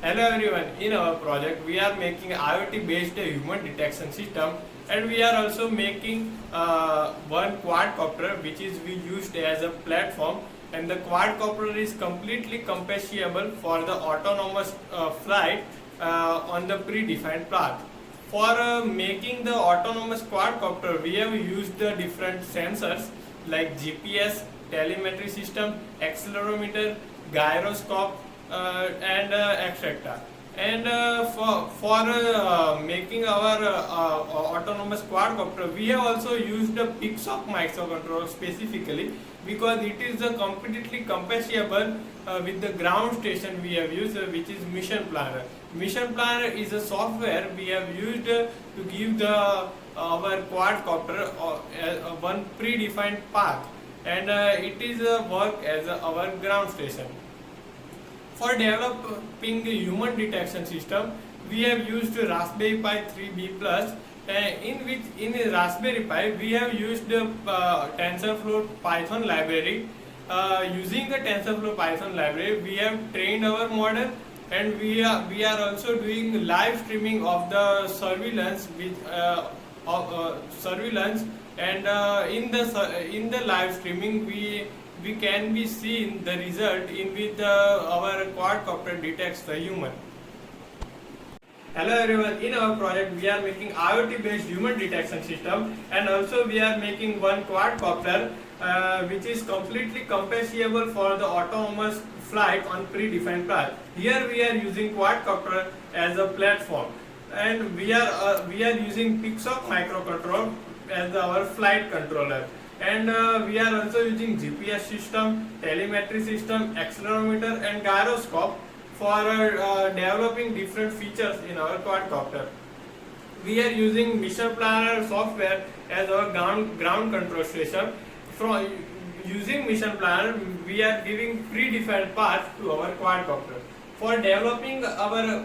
Hello everyone, in our project we are making IoT based human detection system, and we are also making one quadcopter which is we used as a platform, and the quadcopter is completely compatible for the autonomous flight on the predefined path. For making the autonomous quadcopter we have used the different sensors like GPS, telemetry system, accelerometer, gyroscope, and etc. And for making our autonomous quadcopter, we have also used the Pixoc microcontroller specifically because it is completely compatible with the ground station we have used, which is Mission Planner. Mission Planner is a software we have used to give the our quadcopter one predefined path, and it is work as our ground station. For developing the human detection system, we have used Raspberry Pi 3B Plus, in Raspberry Pi we have used the TensorFlow Python library. Using the TensorFlow Python library, we have trained our model, and we are also doing live streaming of the surveillance surveillance, and in the live streaming we can be seen the result in which our quadcopter detects the human. Hello everyone, in our project we are making IoT based human detection system, and also we are making one quadcopter which is completely compatible for the autonomous flight on predefined path. Here we are using quadcopter as a platform, and we are using Pixoc microcontroller as our flight controller, and we are also using GPS system, telemetry system, accelerometer and gyroscope for developing different features in our quadcopter. We are using Mission Planner software as our ground control station. From using Mission Planner, we are giving predefined paths to our quadcopter. For developing our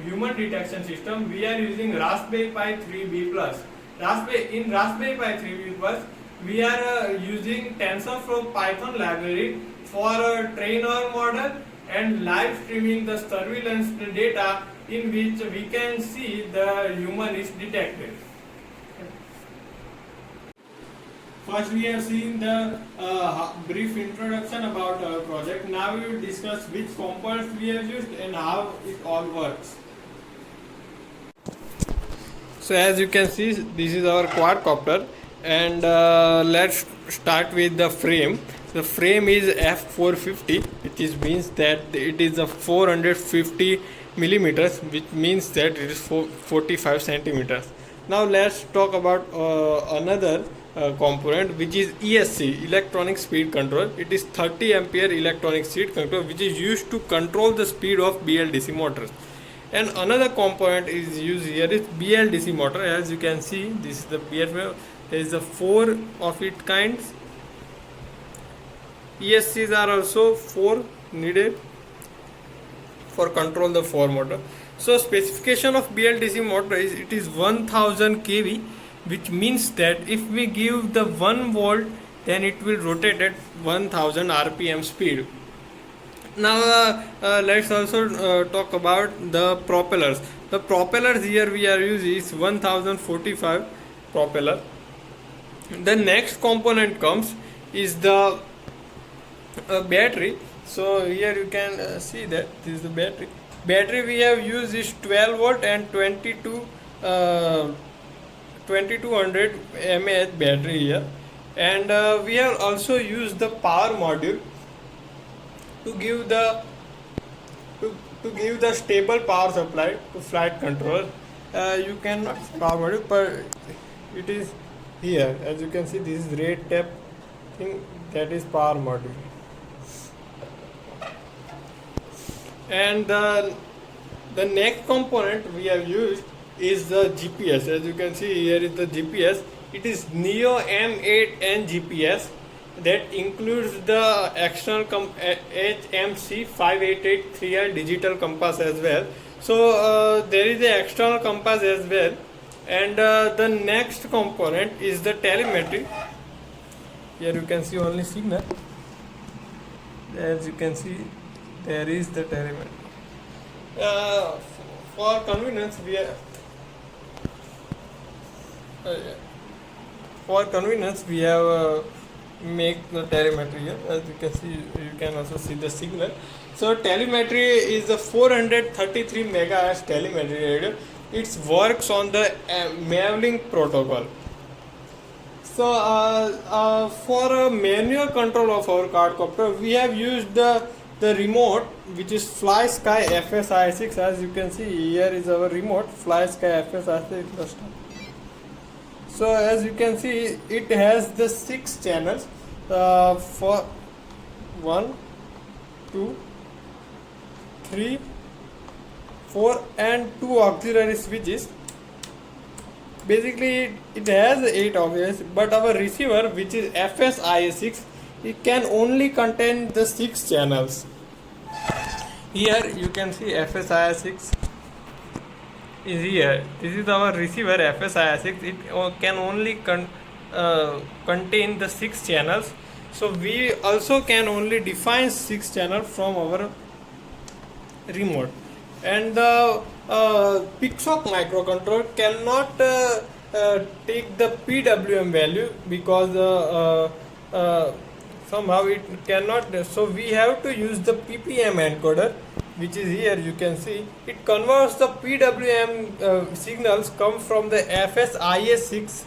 human detection system, we are using Raspberry Pi 3B Plus. In Raspberry Pi 3B Plus, we are using TensorFlow Python library for train our model and live streaming the surveillance data in which we can see the human is detected. First, we have seen the brief introduction about our project. Now we will discuss which components we have used and how it all works. So as you can see, this is our quadcopter, and let's start with the frame. The frame is F450, which means that it is a 450 millimeters, which means that it is 45 centimeters. Now let's talk about another component, which is ESC, electronic speed control. It is 30 ampere electronic speed control, which is used to control the speed of BLDC motors. And another component is used here is BLDC motor. As you can see, this is the BLDC. There is a 4 of its kinds. ESCs are also 4 needed for control the 4 motor. So specification of BLDC motor is it is 1000 kV, which means that if we give the 1 volt, then it will rotate at 1000 RPM speed. Now let's also talk about the propellers. The propellers here we are using is 1045 propeller. The next component comes is the battery. So here you can see that this is the battery. Battery we have used is 12 volt and 2200 mAh battery here, and we have also used the power module to give the stable power supply to flight controller. You can power module, but it is here. As you can see, this is rate tap thing, that is power module. And the next component we have used is the GPS. As you can see, here is the GPS. It is Neo M8N GPS. That includes the external HMC 5883R digital compass as well. So there is the external compass as well. And the next component is the telemetry. Here you can see only signal. As you can see, there is the telemetry. uh, for convenience we are, uh, for convenience we have make the telemetry here. As you can see, you can also see the signal. So telemetry is a 433 megahertz telemetry radio. It works on the Mavlink protocol. So for a manual control of our quadcopter, we have used the remote, which is FlySky FSI6. As you can see, here is our remote FlySky FSI6. So as you can see, it has the 6 channels for 1, 2, 3, 4 and 2 auxiliary switches. Basically it has 8 auxiliaries, but our receiver, which is FSIA6, it can only contain the 6 channels. Here you can see FSIA6 is here. This is our receiver FSIA6. It can only contain the 6 channels. So we also can only define 6 channels from our remote. And the PICSOC microcontroller cannot take the PWM value because somehow it cannot. So we have to use the PPM encoder, which is here. You can see it converts the PWM signals come from the FSIA6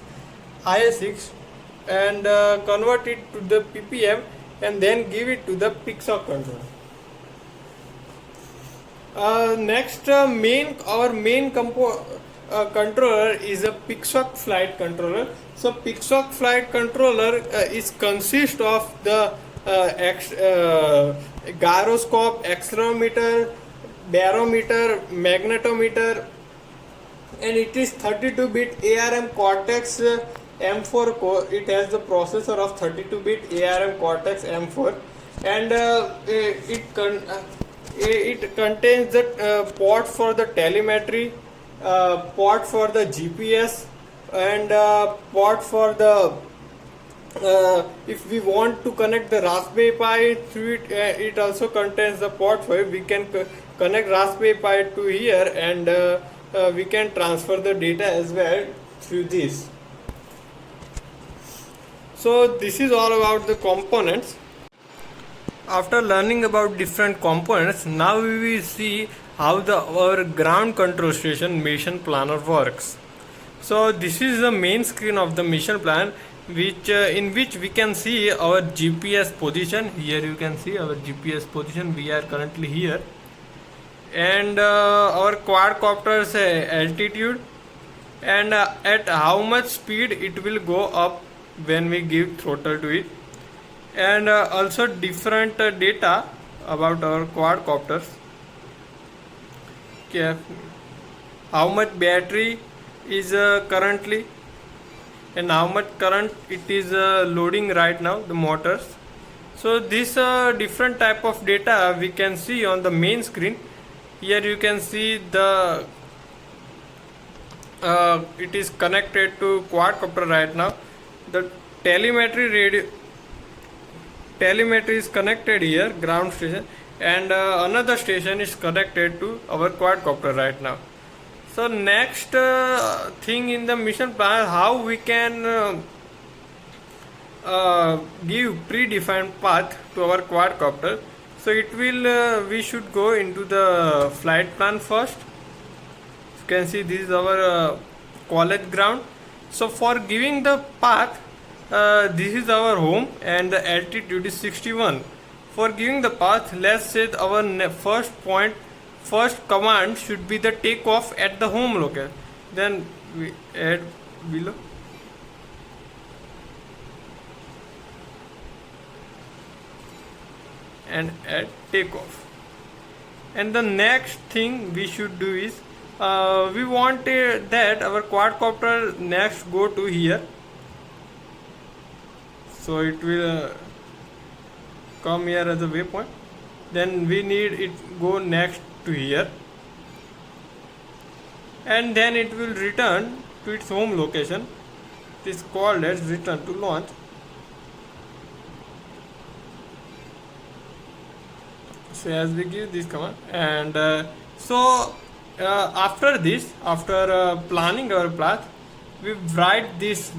and convert it to the PPM and then give it to the PICSOC controller. Next, our main controller is a PICSOC flight controller. So PICSOC flight controller is consist of the gyroscope, accelerometer, barometer, magnetometer, and it is 32-bit ARM Cortex M4 core. It has the processor of 32-bit ARM Cortex M4, and it contains the port for the telemetry, port for the GPS, and port for the if we want to connect the Raspberry Pi through it, it also contains the port for it. We can connect Raspberry Pi to here, and we can transfer the data as well through this. So this is all about the components. After learning about different components, now we will see how our ground control station mission planner works. So this is the main screen of the mission plan, which in which we can see our GPS position. Here you can see our GPS position. We are currently here, and our quadcopter's altitude, and at how much speed it will go up when we give throttle to it, and also different data about our quadcopters. Okay. How much battery is currently, and how much current it is loading right now, the motors. So this different type of data we can see on the main screen. Here you can see the it is connected to quadcopter right now. The telemetry is connected here, ground station, and another station is connected to our quadcopter right now. So next thing in the mission plan, how we can give predefined path to our quadcopter. So it will we should go into the flight plan first. You can see this is our college ground. So for giving the path, this is our home and the altitude is 61. For giving the path, let's say our first command should be the takeoff at the home location. Then we add below. And add takeoff. And the next thing we should do is we want that our quadcopter next go to here. So it will come here as a waypoint. Then we need it go next to here, and then it will return to its home location. It is called as return to launch. So as we give this command, and So after this, after planning our path, we write this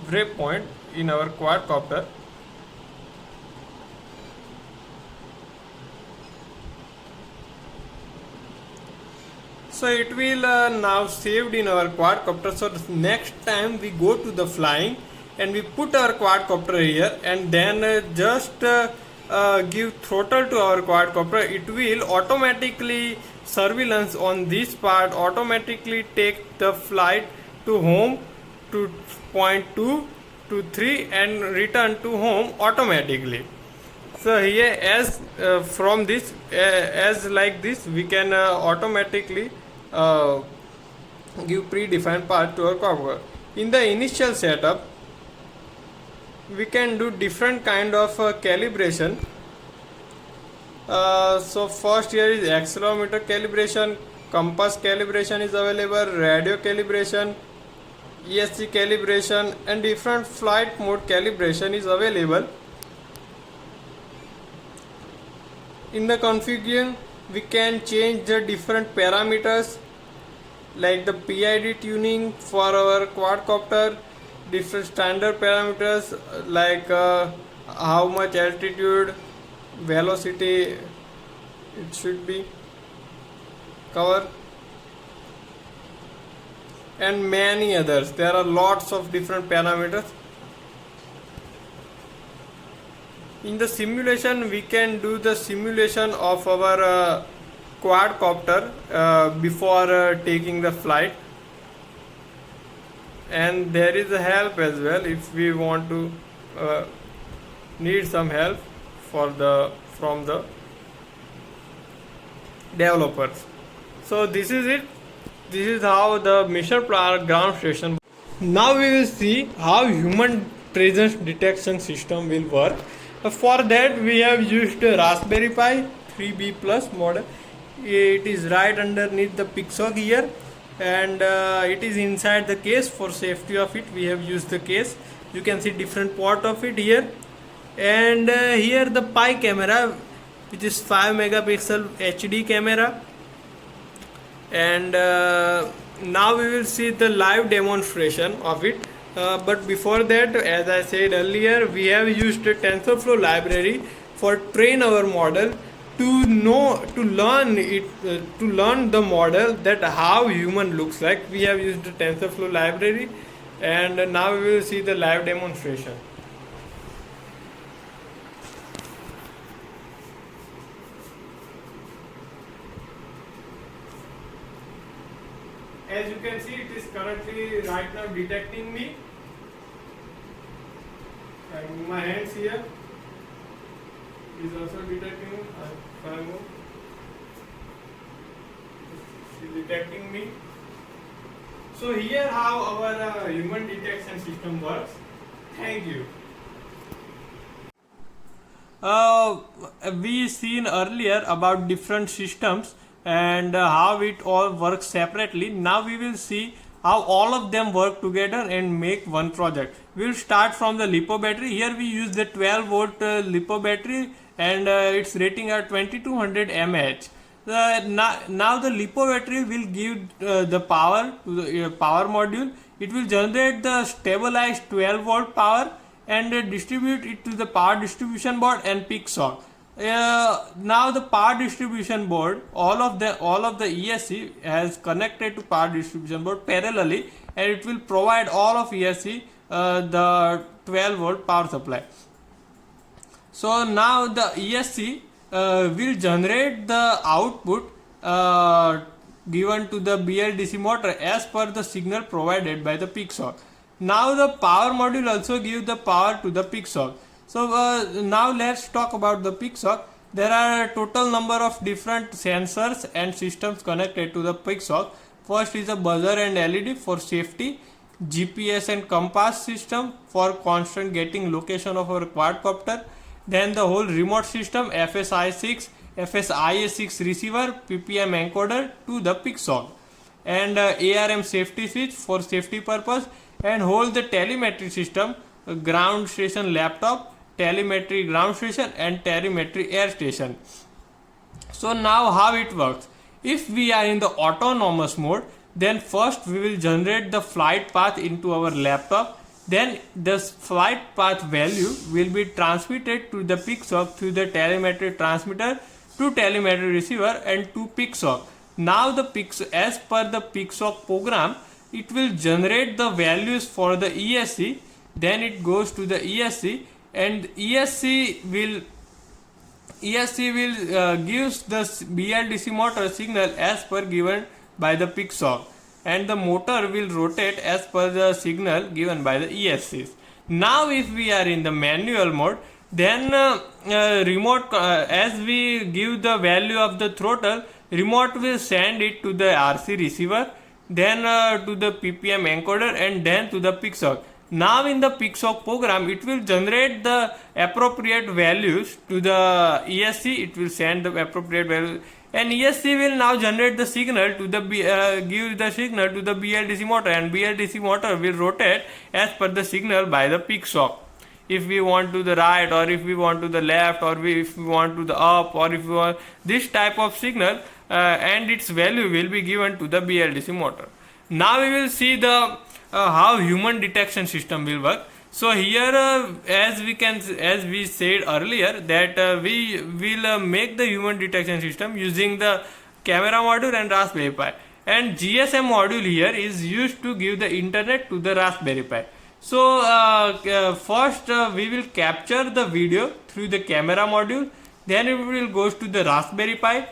breakpoint in our quadcopter. So it will now saved in our quadcopter. So next time we go to the flying and we put our quadcopter here and then give throttle to our quadcopter, it will automatically surveillance on this part, automatically take the flight to home, to point 2 to 3 and return to home automatically. So here as from this as like this we can automatically give predefined path to our quadcopter. In the initial setup we can do different kind of calibration. So first here is accelerometer calibration, compass calibration is available, radio calibration, ESC calibration and different flight mode calibration is available. In the configuration we can change the different parameters like the PID tuning for our quadcopter, different standard parameters like how much altitude, velocity it should be cover, and many others. There are lots of different parameters. In the simulation we can do the simulation of our quadcopter before taking the flight, and there is a help as well if we want to need some help from the developers. So this is it. This is how the mission ground station. Now we will see how human presence detection system will work. For that we have used Raspberry Pi 3B Plus model. It is right underneath the PICSOG here, and it is inside the case. For safety of it we have used the case. You can see different port of it here, and here the Pi camera, which is 5 megapixel HD camera. And now we will see the live demonstration of it. But before that, as I said earlier, we have used a TensorFlow library for train our model to learn the model that how human looks like. We have used the TensorFlow library, and now we will see the live demonstration. As you can see, it is currently right now detecting me. And my hands here is also detecting me. If I move, it is detecting me. So here how our human detection system works. Thank you. We seen earlier about different systems and how it all works separately. Now we will see how all of them work together and make one project. We will start from the LiPo battery. Here we use the 12 volt LiPo battery, and its rating are 2200 mAh. Now the LiPo battery will give the power to the power module. It will generate the stabilized 12 volt power and distribute it to the power distribution board and PICSOG. Now the power distribution board, all of the ESC has connected to power distribution board parallelly, and it will provide all of ESC the 12 volt power supply. So now the ESC will generate the output given to the BLDC motor as per the signal provided by the PICSOG. Now the power module also gives the power to the PICSOG. So now let's talk about the PICSOG. There are a total number of different sensors and systems connected to the PICSOG. First is a buzzer and LED for safety, GPS and compass system for constant getting location of our quadcopter. Then the whole remote system, FSI6, FSIA6 receiver, PPM encoder to the PICSOG, and ARM safety switch for safety purpose, and whole the telemetry system, ground station laptop, telemetry ground station and telemetry air station. So now how it works. If we are in the autonomous mode, then first we will generate the flight path into our laptop. Then this flight path value will be transmitted to the PICSOC through the telemetry transmitter to telemetry receiver and to PICSOC. Now the as per the PICSOC program, it will generate the values for the ESC. Then it goes to the ESC, and ESC will gives the BLDC motor signal as per given by the PICSOC, and the motor will rotate as per the signal given by the ESCs. Now if we are in the manual mode, then remote as we give the value of the throttle, remote will send it to the RC receiver, then to the PPM encoder, and then to the PICSOC. Now in the PICSOC program, it will generate the appropriate values to the ESC. It will send the appropriate values, and ESC will now generate the signal to the give the signal to the BLDC motor, and BLDC motor will rotate as per the signal by the PICSOC. If we want to the right, or if we want to the left, or if we want to the up, or if we want this type of signal, and its value will be given to the BLDC motor. Now we will see the how human detection system will work. So here as we said earlier that we will make the human detection system using the camera module and Raspberry Pi, and GSM module here is used to give the internet to the Raspberry Pi. So first we will capture the video through the camera module, then it will goes to the Raspberry Pi.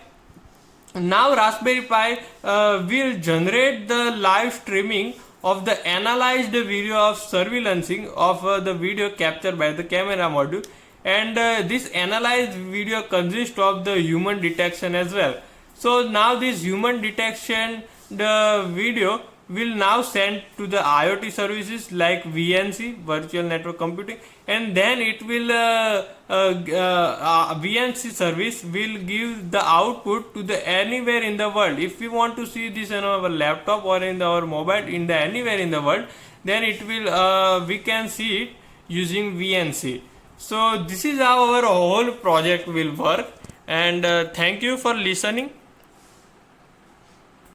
Now Raspberry Pi will generate the live streaming of the analyzed video of surveillancing of the video captured by the camera module, and this analyzed video consists of the human detection as well. So now this human detection the video will now send to the IoT services like VNC, virtual network computing, and then it will VNC service will give the output to the anywhere in the world. If we want to see this on our laptop or in our mobile in the anywhere in the world, then it will we can see it using VNC. So this is how our whole project will work, and thank you for listening.